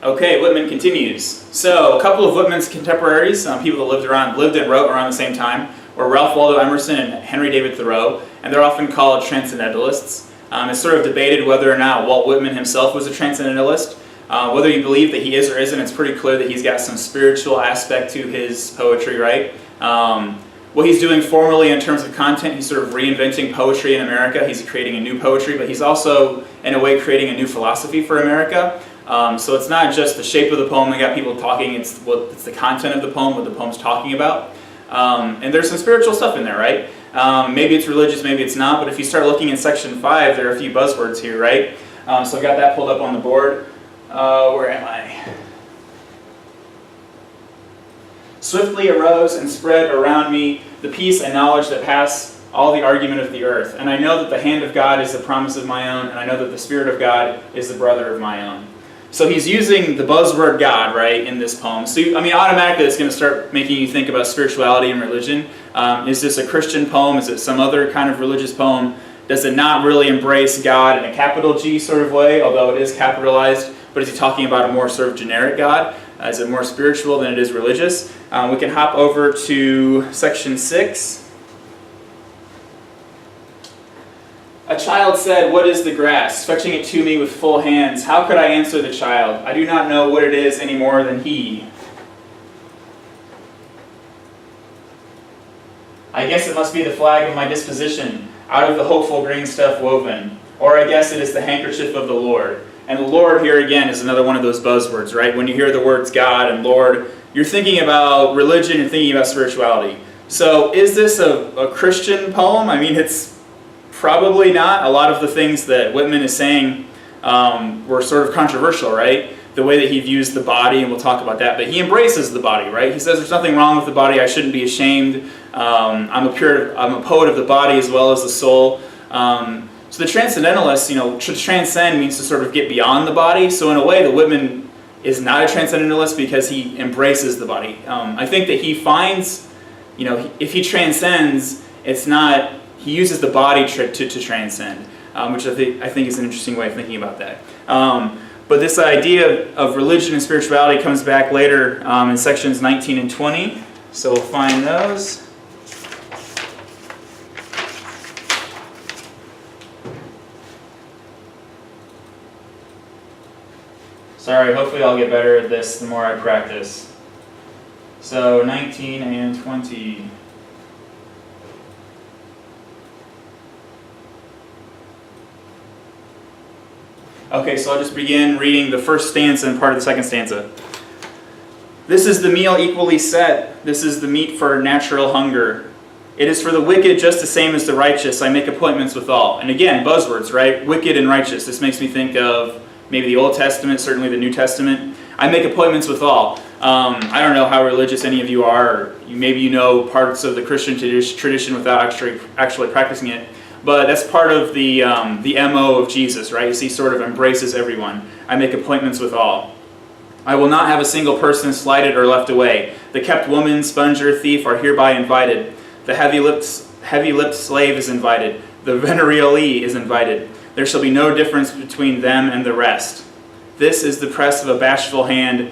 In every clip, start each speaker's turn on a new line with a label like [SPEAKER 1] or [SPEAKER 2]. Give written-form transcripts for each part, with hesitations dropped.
[SPEAKER 1] Okay, Whitman continues. So, a couple of Whitman's contemporaries, people that lived and wrote around the same time, were Ralph Waldo Emerson and Henry David Thoreau, and they're often called transcendentalists. It's sort of debated whether or not Walt Whitman himself was a transcendentalist. Whether you believe that he is or isn't, it's pretty clear that he's got some spiritual aspect to his poetry, right? What he's doing formally in terms of content, he's sort of reinventing poetry in America. He's creating a new poetry, but he's also, in a way, creating a new philosophy for America. So it's not just the shape of the poem that got people talking, it's the content of the poem, what the poem's talking about. And there's some spiritual stuff in there, right? Maybe it's religious, maybe it's not, but if you start looking in section 5, there are a few buzzwords here, right? So I've got that pulled up on the board. Where am I? Swiftly arose and spread around me the peace and knowledge that pass all the argument of the earth. And I know that the hand of God is the promise of my own, and I know that the Spirit of God is the brother of my own. So he's using the buzzword God, right, in this poem. So, automatically it's going to start making you think about spirituality and religion. Is this a Christian poem? Is it some other kind of religious poem? Does it not really embrace God in a capital G sort of way, although it is capitalized? But is he talking about a more sort of generic God? Is it more spiritual than it is religious? We can hop over to section 6. A child said, "What is the grass?" stretching it to me with full hands. How could I answer the child? I do not know what it is any more than he. I guess it must be the flag of my disposition, out of the hopeful green stuff woven. Or I guess it is the handkerchief of the Lord. And the Lord here again is another one of those buzzwords, right? When you hear the words God and Lord, you're thinking about religion, you're thinking about spirituality. So is this a Christian poem? I mean, it's probably not. A lot of the things that Whitman is saying were sort of controversial, right? The way that he views the body, and we'll talk about that, but he embraces the body, right? He says there's nothing wrong with the body, I shouldn't be ashamed. I'm a poet of the body as well as the soul. So the transcendentalists, to transcend means to sort of get beyond the body. So in a way, the Whitman is not a transcendentalist because he embraces the body. I think that he finds, if he transcends, it's not, he uses the body to transcend, which I think is an interesting way of thinking about that. But this idea of religion and spirituality comes back later in sections 19 and 20. So we'll find those. Sorry, hopefully I'll get better at this the more I practice. So 19 and 20. Okay, so I'll just begin reading the first stanza and part of the second stanza. This is the meal equally set. This is the meat for natural hunger. It is for the wicked just the same as the righteous. I make appointments with all. And again, buzzwords, right? Wicked and righteous. This makes me think of maybe the Old Testament, certainly the New Testament. I make appointments with all. I don't know how religious any of you are, or maybe you know parts of the Christian tradition without actually practicing it. But that's part of the MO of Jesus, right? He sort of embraces everyone. I make appointments with all. I will not have a single person slighted or left away. The kept woman, sponger, thief are hereby invited. The heavy-lipped slave is invited. The venerealee is invited. There shall be no difference between them and the rest. This is the press of a bashful hand.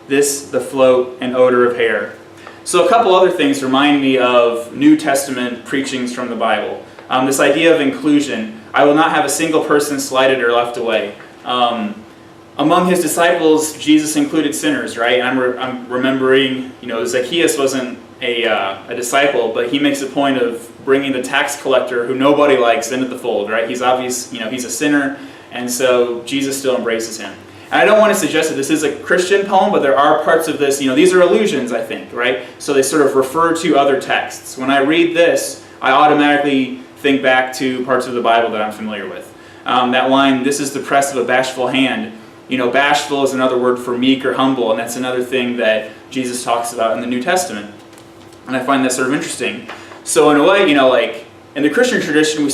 [SPEAKER 1] This the float and odor of hair. So a couple other things remind me of New Testament preachings from the Bible. This idea of inclusion. I will not have a single person slighted or left away. Among his disciples, Jesus included sinners, right? I'm remembering, Zacchaeus wasn't a disciple, but he makes a point of bringing the tax collector, who nobody likes, into the fold, right? He's obvious, he's a sinner, and so Jesus still embraces him. And I don't want to suggest that this is a Christian poem, but there are parts of this, these are allusions, I think, right? So they sort of refer to other texts. When I read this, I automatically think back to parts of the Bible that I'm familiar with. That line, this is the press of a bashful hand. Bashful is another word for meek or humble, and that's another thing that Jesus talks about in the New Testament. And I find that sort of interesting. So in a way, in the Christian tradition,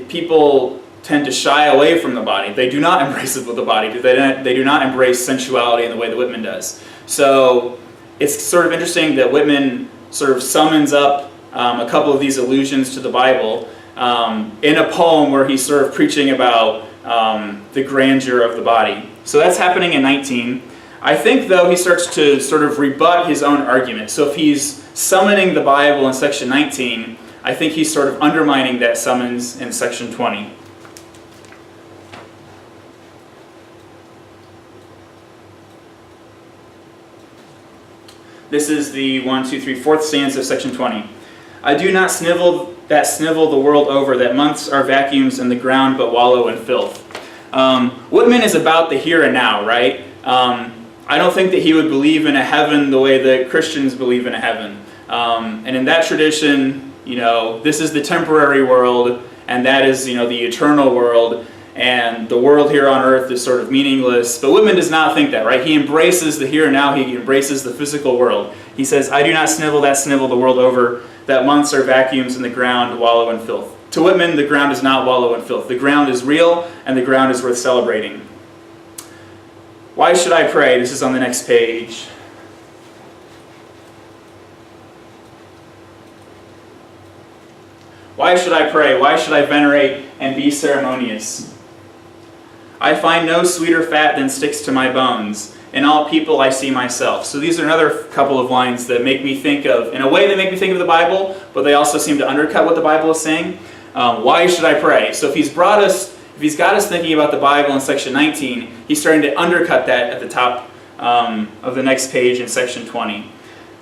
[SPEAKER 1] people tend to shy away from the body. They do not embrace it with the body. They do not embrace sensuality in the way that Whitman does. So it's sort of interesting that Whitman sort of summons up a couple of these allusions to the Bible in a poem where he's sort of preaching about the grandeur of the body. So that's happening in 19. I think, though, he starts to sort of rebut his own argument. So if he's summoning the Bible in section 19, I think he's sort of undermining that summons in section 20. This is the 4th stanza of section 20. I do not snivel the world over, that months are vacuums in the ground but wallow in filth. Whitman is about the here and now, right? I don't think that he would believe in a heaven the way that Christians believe in a heaven. And in that tradition, this is the temporary world, and that is, the eternal world, and the world here on earth is sort of meaningless. But Whitman does not think that, right? He embraces the here and now. He embraces the physical world. He says, I do not snivel the world over, that months are vacuums in the ground, wallow in filth. To Whitman, the ground does not wallow in filth. The ground is real, and the ground is worth celebrating. Why should I pray? This is on the next page. Why should I pray? Why should I venerate and be ceremonious? I find no sweeter fat than sticks to my bones. In all people I see myself. So these are another couple of lines that make me think of, in a way they make me think of the Bible, but they also seem to undercut what the Bible is saying. Why should I pray? So if he's got us thinking about the Bible in section 19, he's starting to undercut that at the top of the next page in section 20.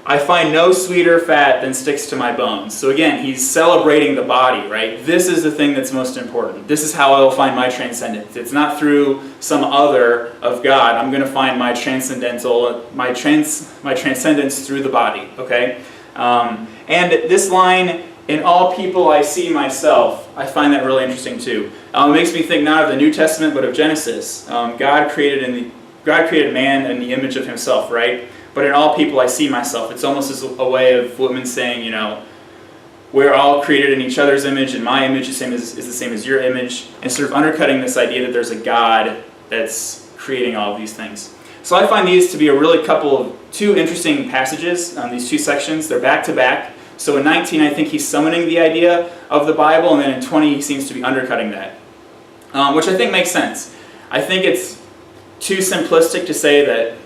[SPEAKER 1] I find no sweeter fat than sticks to my bones. So again, he's celebrating the body, right? This is the thing that's most important. This is how I will find my transcendence. It's not through some other of God. I'm going to find my transcendence through the body, okay? And this line, in all people I see myself, I find that really interesting too. It makes me think not of the New Testament, but of Genesis. God created man in the image of himself, right? But in all people I see myself. It's almost as a way of Whitman saying, we're all created in each other's image, and my image is the same as your image, and sort of undercutting this idea that there's a God that's creating all of these things. So I find these to be two interesting passages, these two sections. They're back to back. So in 19, I think he's summoning the idea of the Bible, and then in 20, he seems to be undercutting that, which I think makes sense. I think it's too simplistic to say that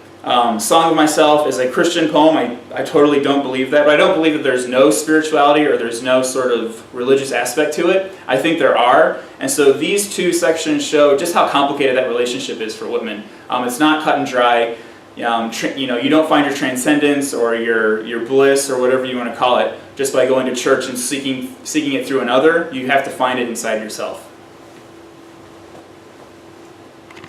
[SPEAKER 1] Song of Myself is a Christian poem. I totally don't believe that, but I don't believe that there's no spirituality or there's no sort of religious aspect to it. I think there are, and so these two sections show just how complicated that relationship is for Whitman. It's not cut and dry. You don't find your transcendence or your bliss or whatever you want to call it just by going to church and seeking it through another. You have to find it inside yourself.